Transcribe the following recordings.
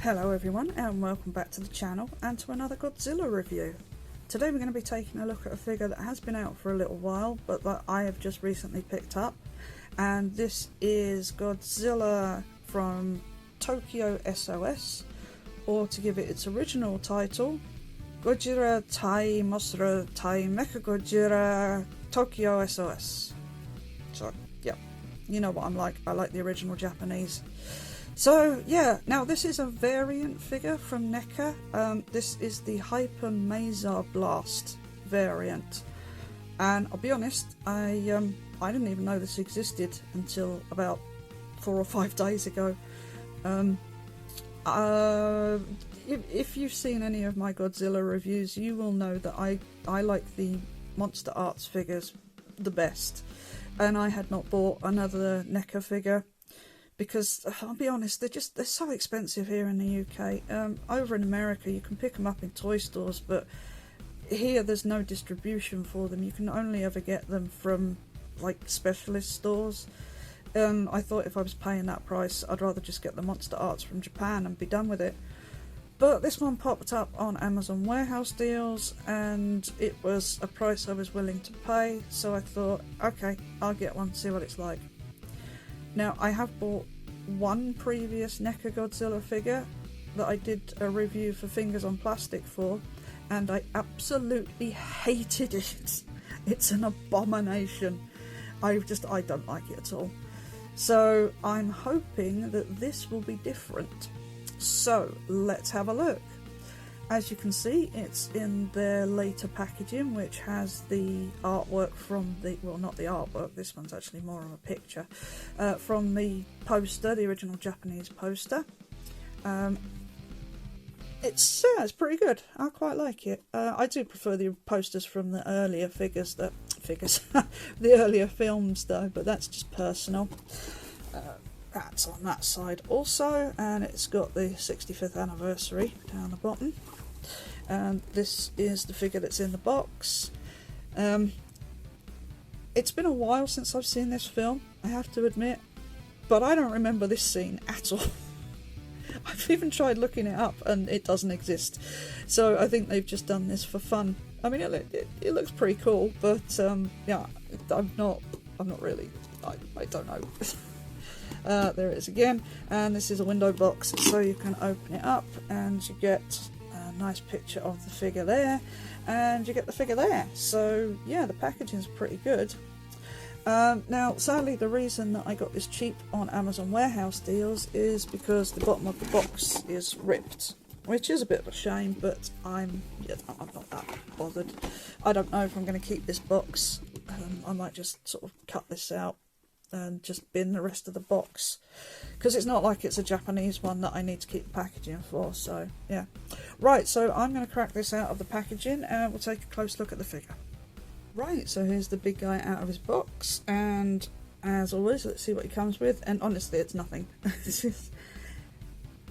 Hello everyone and welcome back to the channel and to another Godzilla review. Today we're going to be taking a look at a figure that has been out for a little while but that I have just recently picked up, and this is Godzilla from Tokyo SOS, or to give it its original title, Gojira Tai Mosra Tai Mecha Gojira Tokyo SOS. So yeah, you know what I'm like, I like the original Japanese. So yeah, now this is a variant figure from NECA. This is the Hyper Maser Blast variant, and I'll be honest, I didn't even know this existed until about 4 or 5 days ago. If you've seen any of my Godzilla reviews, you will know that I like the Monster Arts figures the best, and I had not bought another NECA figure because, I'll be honest, they're so expensive here in the UK. Over in America you can pick them up in toy stores, but here there's no distribution for them. You can only ever get them from like specialist stores. I thought if I was paying that price, I'd rather just get the Monster Arts from Japan and be done with it. But this one popped up on Amazon warehouse deals and it was a price I was willing to pay, so I thought, okay, I'll get one, see what it's like. Now, I have bought one previous NECA Godzilla figure that I did a review for Fingers on Plastic for, and I absolutely hated it. It's an abomination. I don't like it at all. So I'm hoping that this will be different. So let's have a look. As you can see, it's in their later packaging, which has the artwork from the, well, not the artwork, this one's actually more of a picture, from the poster, the original Japanese poster. It's pretty good. I quite like it. I do prefer the posters from the earlier the earlier films though, but that's just personal. That's on that side also, and it's got the 65th anniversary down the bottom. And this is the figure that's in the box. It's been a while since I've seen this film, I have to admit, but I don't remember this scene at all. I've even tried looking it up and it doesn't exist, so I think they've just done this for fun. I mean, it looks pretty cool, but yeah, I'm not really, I don't know. There it is again, and this is a window box, so you can open it up and you get a nice picture of the figure there, and you get the figure there. So yeah, the packaging's pretty good. Now sadly, the reason that I got this cheap on Amazon warehouse deals is because the bottom of the box is ripped, which is a bit of a shame, but I'm not that bothered. I don't know if I'm going to keep this box. I might just sort of cut this out and just bin the rest of the box, because it's not like it's a Japanese one that I need to keep the packaging for. So yeah, right, so I'm going to crack this out of the packaging and we'll take a close look at the figure. Right, so here's the big guy out of his box, and as always, let's see what he comes with. And honestly, it's nothing.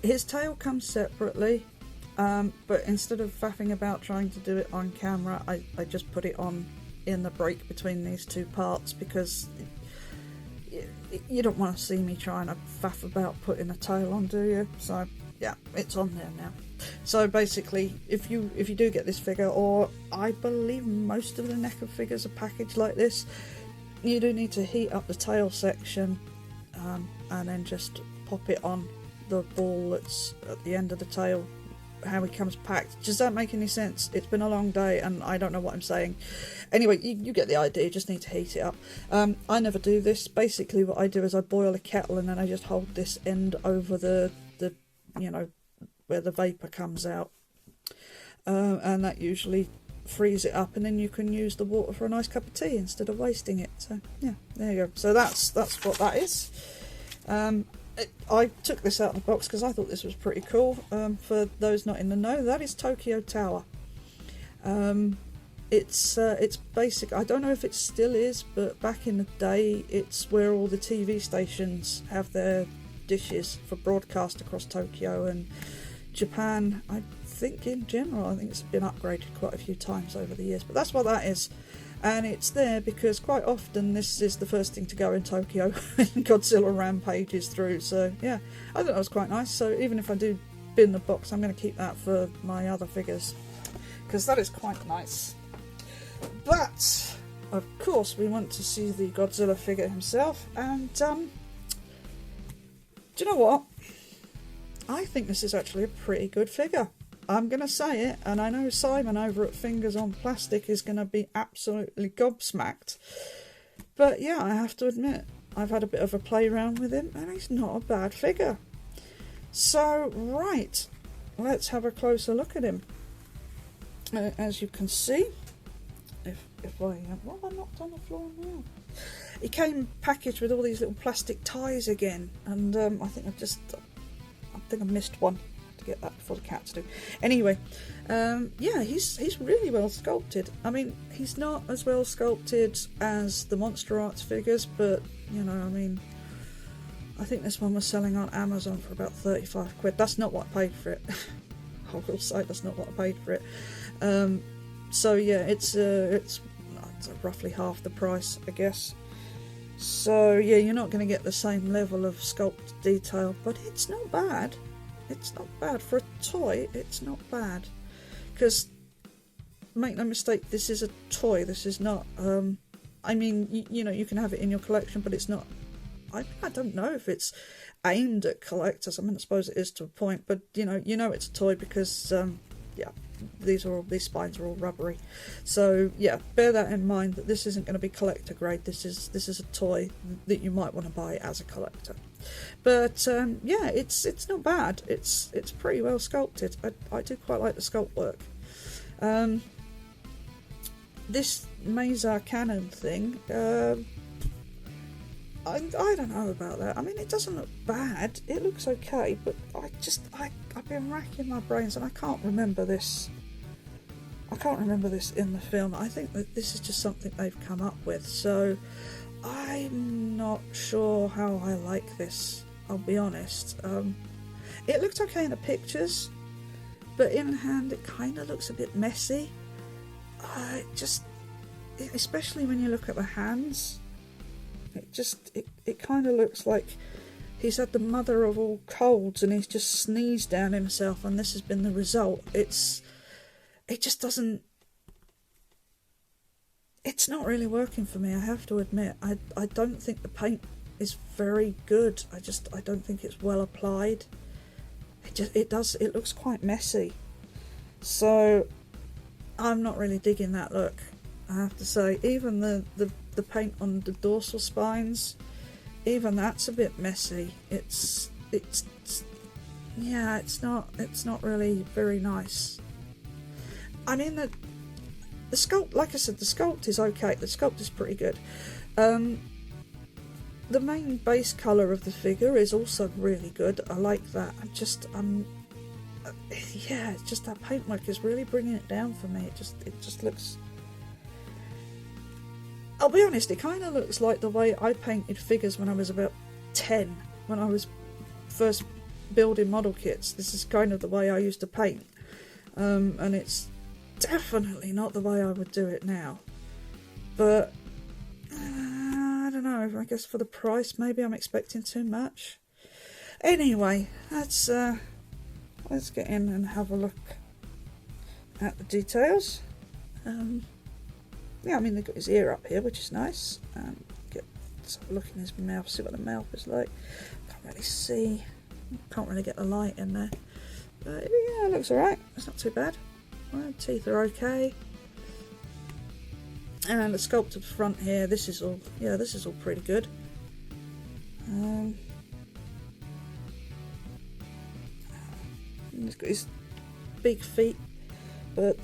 His tail comes separately, but instead of faffing about trying to do it on camera, I just put it on in the break between these two parts, because you don't want to see me trying to faff about putting a tail on, do you? So yeah, it's on there now. So basically, if you do get this figure, or I believe most of the NECA figures are packaged like this, you do need to heat up the tail section and then just pop it on the ball that's at the end of the tail, how he comes packed. Does that make any sense? It's been a long day and I don't know what I'm saying. Anyway, you get the idea. You just need to heat it up. I never do this. Basically what I do is I boil a kettle and then I just hold this end over the you know, where the vapour comes out, and that usually frees it up, and then you can use the water for a nice cup of tea instead of wasting it. So yeah, there you go. So that's what that is. I took this out of the box because I thought this was pretty cool. For those not in the know, that is Tokyo Tower. It's basic. I don't know if it still is, but back in the day, it's where all the TV stations have their dishes for broadcast across Tokyo and Japan. I think in general, I think it's been upgraded quite a few times over the years, but that's what that is. And it's there because quite often this is the first thing to go in Tokyo when Godzilla rampages through. So yeah, I thought that was quite nice. So even if I do bin the box. I'm going to keep that for my other figures, because that is quite nice. But of course we want to see the Godzilla figure himself, and do you know what? I think this is actually a pretty good figure. I'm going to say it, and I know Simon over at Fingers on Plastic is going to be absolutely gobsmacked. But yeah, I have to admit, I've had a bit of a play around with him, and he's not a bad figure. So, right, let's have a closer look at him. As you can see, well, I knocked on the floor now. He came packaged with all these little plastic ties again, and I think I missed one to get that before the cats do. Anyway, yeah, he's really well sculpted. I mean, he's not as well sculpted as the Monster Arts figures, but you know, I mean, I think this one was selling on Amazon for about 35 quid. That's not what I paid for it. I will say that's not what I paid for it. So yeah, it's roughly half the price, I guess. So yeah, you're not going to get the same level of sculpt detail, but it's not bad. It's not bad for a toy. It's not bad, because make no mistake, this is a toy. This is not. I mean, you know, you can have it in your collection, but it's not. I don't know if it's aimed at collectors. I mean, I suppose it is to a point, but you know it's a toy because yeah, these spines are all rubbery. So yeah, bear that in mind, that this isn't going to be collector grade. This is a toy that you might want to buy as a collector. But yeah, it's not bad. It's pretty well sculpted. I do quite like the sculpt work. This Mazer cannon thing, I don't know about that. I mean, it doesn't look bad. It looks okay, but I've been racking my brains and I can't remember this. I can't remember this in the film. I think that this is just something they've come up with. So I'm not sure how I like this. I'll be honest. It looked okay in the pictures, but in hand it kind of looks a bit messy. Especially when you look at the hands. It kind of looks like he's had the mother of all colds and he's just sneezed down himself, and this has been the result. It just doesn't. It's not really working for me, I have to admit. I don't think the paint is very good. I don't think it's well applied. It looks quite messy. So I'm not really digging that look, I have to say. Even the paint on the dorsal spines, even that's a bit messy. It's not really very nice. I mean, the sculpt, like I said, the sculpt is okay. The sculpt is pretty good. The main base colour of the figure is also really good. I like that. Yeah, it's just that paintwork is really bringing it down for me. It just looks. I'll be honest, it kind of looks like the way I painted figures when I was about 10, when I was first building model kits. This is kind of the way I used to paint, and it's definitely not the way I would do it now. But I don't know, I guess for the price maybe I'm expecting too much. Anyway, let's get in and have a look at the details. Yeah, I mean, they've got his ear up here, which is nice. Let's have a look in his mouth, see what the mouth is like. Can't really see. Can't really get the light in there. But yeah, it looks alright. It's not too bad. Well, teeth are okay. And the sculpt at the front here, this is all pretty good. He's got his big feet, but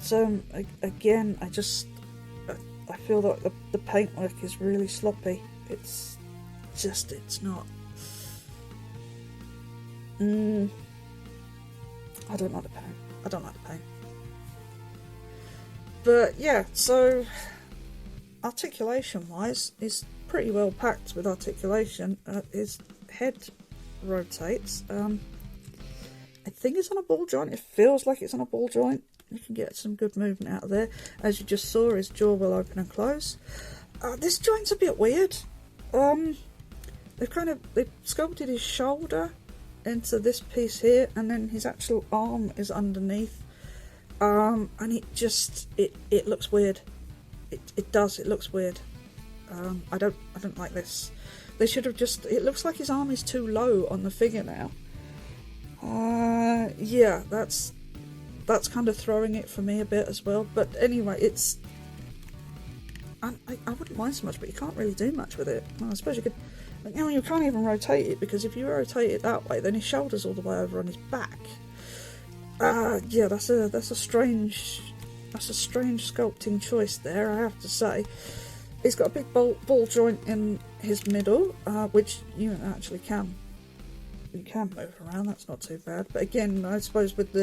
again, I feel that the paintwork is really sloppy. It's not. I don't like the paint. But yeah, so articulation wise, is pretty well packed with articulation. His head rotates. I think it's on a ball joint. It feels like it's on a ball joint. You can get some good movement out of there. As you just saw, his jaw will open and close. This joint's a bit weird. They've sculpted his shoulder, into this piece here, and then his actual arm is underneath. And it looks weird. It looks weird. I don't like this. They should have just, it looks like his arm is too low on the figure now. Yeah, that's kind of throwing it for me a bit as well. But anyway, it's, I wouldn't mind so much, but you can't really do much with it. Well, I suppose you could, you can't even rotate it, because if you rotate it that way, then his shoulder's all the way over on his back. Yeah, that's a strange sculpting choice there, I have to say. He's got a big ball joint in his middle, which you actually can move around. That's not too bad. But again, I suppose with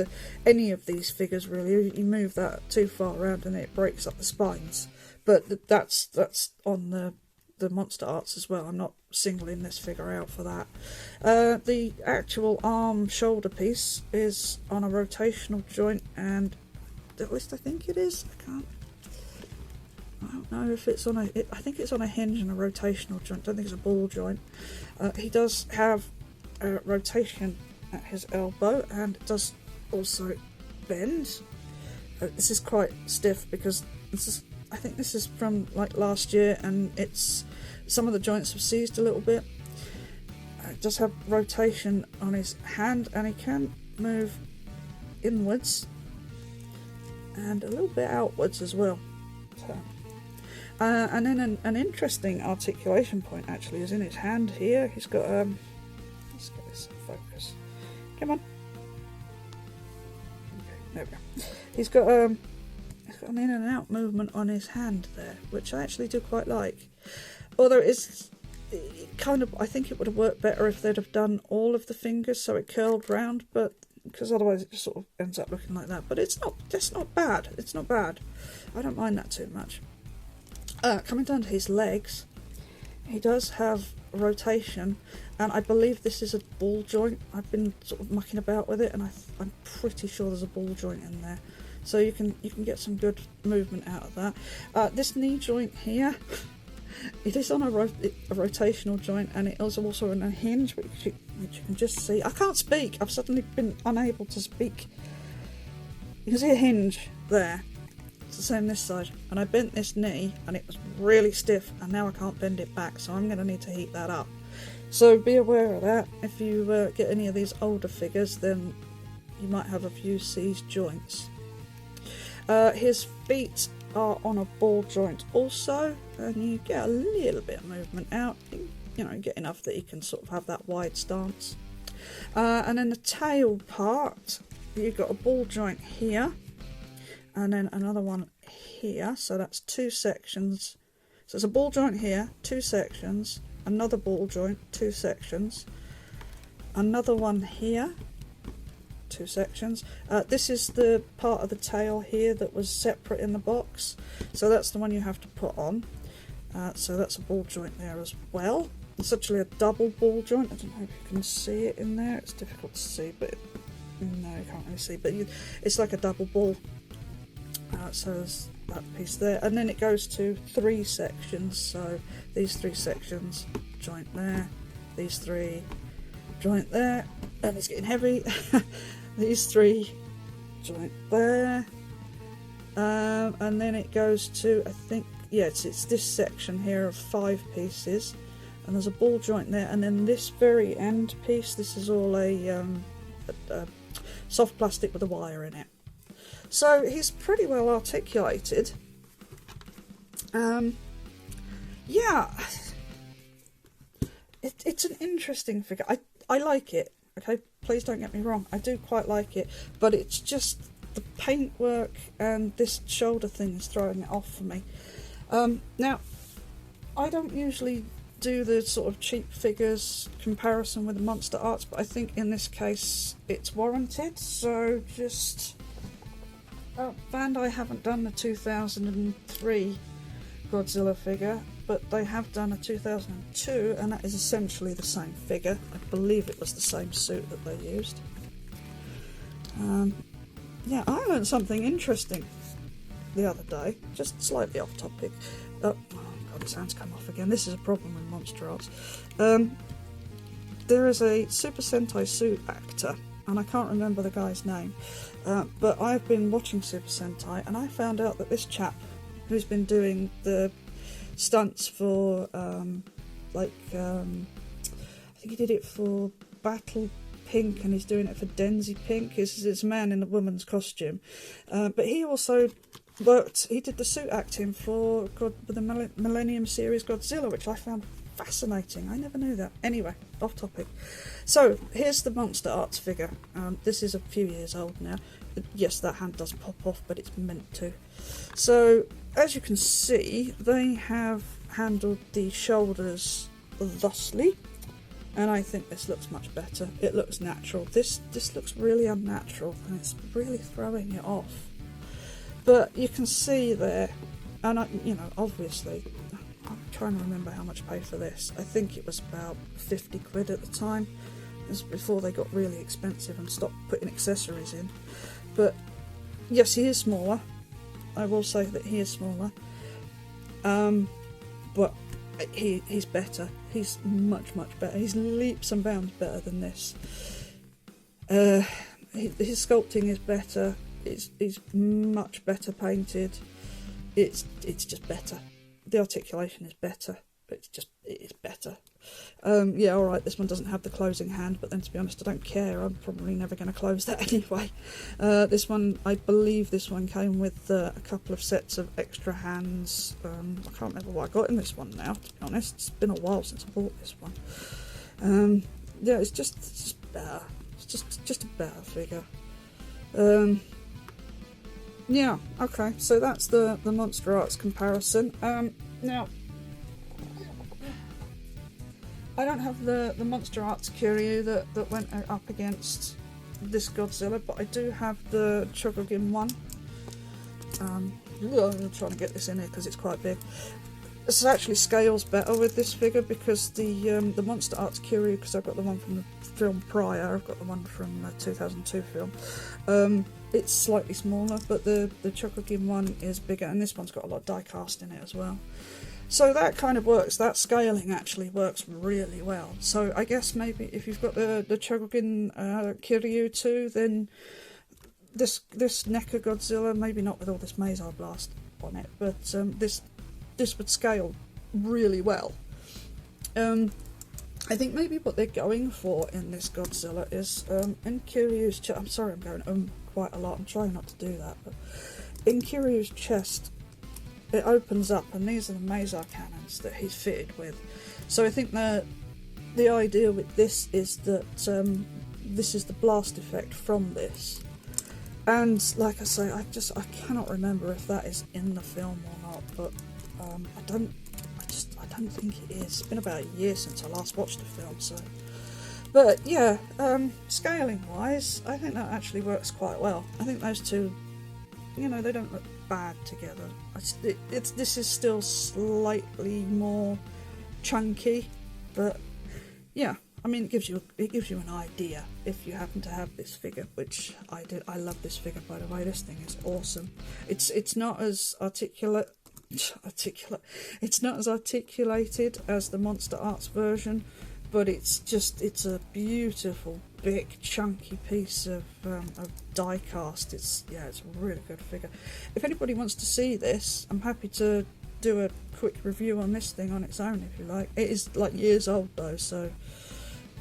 any of these figures, really, you move that too far around and it breaks up the spines. But that's on the Monster Arts as well. I'm not singling this figure out for that. The actual arm shoulder piece is on a rotational joint, and at least I think it is. I don't know if it's on I think it's on a hinge and a rotational joint. I don't think it's a ball joint. He does have a rotation at his elbow, and it does also bend. This is quite stiff, because I think this is from like last year, and some of the joints have seized a little bit. It does have rotation on his hand, and he can move inwards and a little bit outwards as well. So, and then an interesting articulation point actually is in his hand here. He's got let's get this in focus. Come on. Okay, there we go. He's got an in and out movement on his hand there, which I actually do quite like. Although it kind of, I think it would have worked better if they'd have done all of the fingers so it curled round, but because otherwise it just sort of ends up looking like that. But it's not bad. It's not bad. I don't mind that too much. Coming down to his legs, he does have rotation, and I believe this is a ball joint. I've been sort of mucking about with it, and I'm pretty sure there's a ball joint in there, so you can get some good movement out of that. This knee joint here, it is on a rotational joint, and it is also on a hinge, which you can just see. I can't speak. I've suddenly been unable to speak. You can see a hinge there. It's the same this side, and I bent this knee and it was really stiff, and now I can't bend it back, so I'm going to need to heat that up. So be aware of that. If you get any of these older figures, then you might have a few seized joints. His feet are on a ball joint also, and you get a little bit of movement out. You get enough that you can sort of have that wide stance. And then the tail part, you've got a ball joint here, and then another one here, so that's two sections. So it's a ball joint here, two sections, another ball joint, two sections, another one here, two sections. This is the part of the tail here that was separate in the box, so that's the one you have to put on. So that's a ball joint there as well. It's actually a double ball joint. I don't know if you can see it in there. It's difficult to see, but no, you can't really see. But it's like a double ball. So there's that piece there, and then it goes to three sections. So these three sections, joint there, these three, joint there, and it's getting heavy. These three, joint there, and then it goes to, I think, yeah, it's this section here of 5 pieces, and there's a ball joint there, and then this very end piece, this is all a soft plastic with a wire in it. So he's pretty well articulated. Yeah, it's an interesting figure. I like it, okay, please don't get me wrong, I do quite like it, but it's just the paintwork and this shoulder thing is throwing it off for me. Now, I don't usually do the sort of cheap figures comparison with the Monster Arts, but I think in this case it's warranted, so just... Bandai haven't done the 2003 Godzilla figure, but they have done a 2002, and that is essentially the same figure. I believe it was the same suit that they used. Yeah, I learned something interesting the other day, just slightly off topic. Oh god, the sound's come off again. This is a problem with Monster Arts. there is a Super Sentai suit actor, and I can't remember the guy's name, but I've been watching Super Sentai, and I found out that this chap who's been doing the stunts for, I think he did it for Battle Pink, and he's doing it for Denzi Pink. It's a man in a woman's costume, but he also he did the suit acting for the Millennium series Godzilla, which I found fascinating. I never knew that. Anyway, off topic. So here's the Monster Arts figure. This is a few years old now. Yes, that hand does pop off, but it's meant to. So as you can see, they have handled the shoulders thusly, and I think this looks much better. It looks natural. This looks really unnatural, and it's really throwing it off. But you can see there, and obviously, I'm trying to remember how much I paid for this. I think it was about 50 quid at the time. It was before they got really expensive and stopped putting accessories in. But yes, he is smaller. I will say that he is smaller. But he's better. He's much better. He's leaps and bounds better than this. His sculpting is better. It's much better painted. It's just better. The articulation is better. It is better. Yeah, alright, this one doesn't have the closing hand, but then to be honest, I don't care. I'm probably never going to close that anyway. This one, I believe this one came with a couple of sets of extra hands. I can't remember what I got in this one now, to be honest. It's been a while since I bought this one. Yeah, it's just better. It's just a better figure. Yeah, okay, so that's the Monster Arts comparison. Now, I don't have the Monster Arts Kiryu that went up against this Godzilla, but I do have the Chogogin one. I'm trying to get this in here because it's quite big. This actually scales better with this figure because the Monster Arts Kiryu, because I've got the one from the film prior, I've got the one from the 2002 film. It's slightly smaller, but the Chogogin one is bigger, and this one's got a lot of die cast in it as well. So that kind of works. That scaling actually works really well. So I guess maybe if you've got the Chogogin Kiryu too, then this NECA Godzilla, maybe not with all this Mazer blast on it, but this would scale really well. I think maybe what they're going for in this Godzilla is in Kiryu's chest. I'm sorry, I'm going quite a lot. I'm trying not to do that, but in Kiryu's chest, it opens up, and these are the Mazer cannons that he's fitted with. So I think the idea with this is that this is the blast effect from this. And like I say, I cannot remember if that is in the film or not, but I don't think it is. It's been about a year since I last watched the film, so. But yeah, scaling wise, I think that actually works quite well. I think those two, they don't look bad together. This is still slightly more chunky, but yeah, I mean it gives you an idea if you happen to have this figure, which I did. I love this figure, by the way. This thing is awesome. It's not as articulate. It's not as articulated as the Monster Arts version, but it's a beautiful, big, chunky piece of die cast. It's a really good figure. If anybody wants to see this, I'm happy to do a quick review on this thing on its own if you like. It is like years old though, so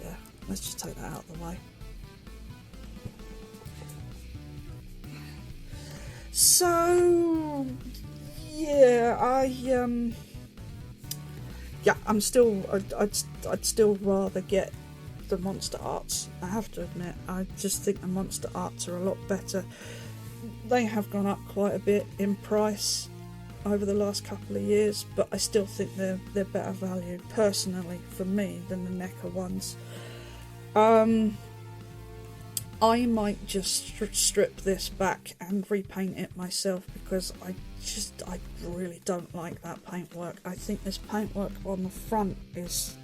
yeah, let's just take that out of the way. So yeah, I'd still rather get the Monster Arts. I have to admit, I just think the Monster Arts are a lot better. They have gone up quite a bit in price over the last couple of years, but I still think they're better value, personally, for me, than the NECA ones. I might just strip this back and repaint it myself because I really don't like that paintwork. I think this paintwork on the front is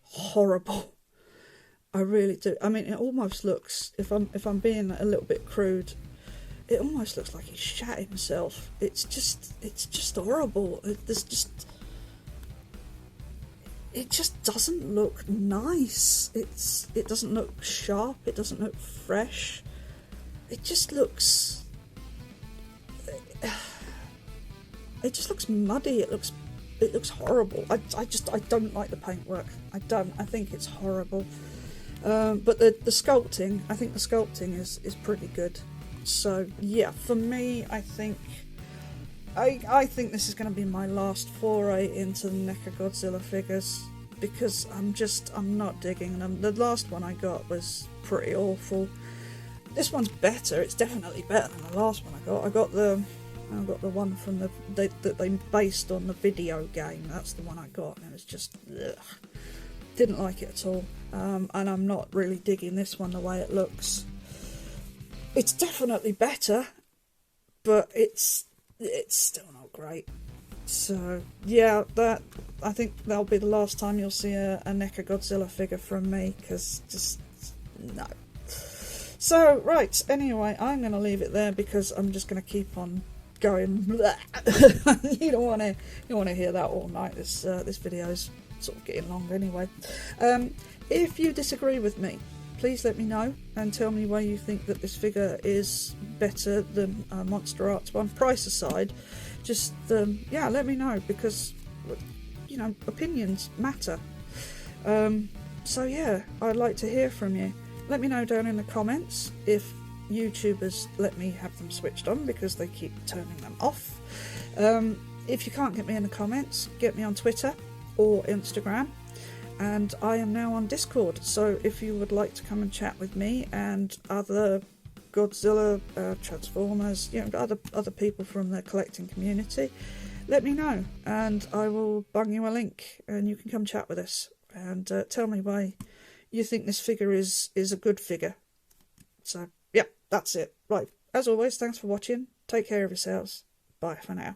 horrible. I really do. I mean, it almost looks, if I'm being a little bit crude, it almost looks like he shat himself. It's just horrible. it just doesn't look nice. It doesn't look sharp. It doesn't look fresh. It just looks. It just looks muddy. It looks horrible. I don't like the paintwork. I don't. I think it's horrible. But the sculpting, I think the sculpting is pretty good. So yeah, for me, I think this is going to be my last foray into the NECA Godzilla figures, because I'm not digging them. The last one I got was pretty awful. This one's better. It's definitely better than the last one I got. I got the one from that they based on the video game. That's the one I got, and it was just ugh. Didn't like it at all. And I'm not really digging this one the way it looks. It's definitely better, but it's still not great. So yeah, I think that'll be the last time you'll see a NECA Godzilla figure from me, because just no. So right, anyway, I'm going to leave it there because I'm just going to keep on going. You don't want to hear that all night. This video is sort of getting long anyway. If you disagree with me, please let me know and tell me why you think that this figure is better than Monster Arts one. Price aside, just yeah, let me know, because you know, opinions matter. So yeah, I'd like to hear from you. Let me know down in the comments if YouTubers let me have them switched on, because they keep turning them off. If you can't get me in the comments, get me on Twitter or Instagram, and I am now on Discord, so if you would like to come and chat with me and other Godzilla, Transformers, you know, other people from the collecting community, let me know and I will bung you a link and you can come chat with us and tell me why you think this figure is a good figure. So yeah, that's it. Right, as always, thanks for watching, take care of yourselves, bye for now.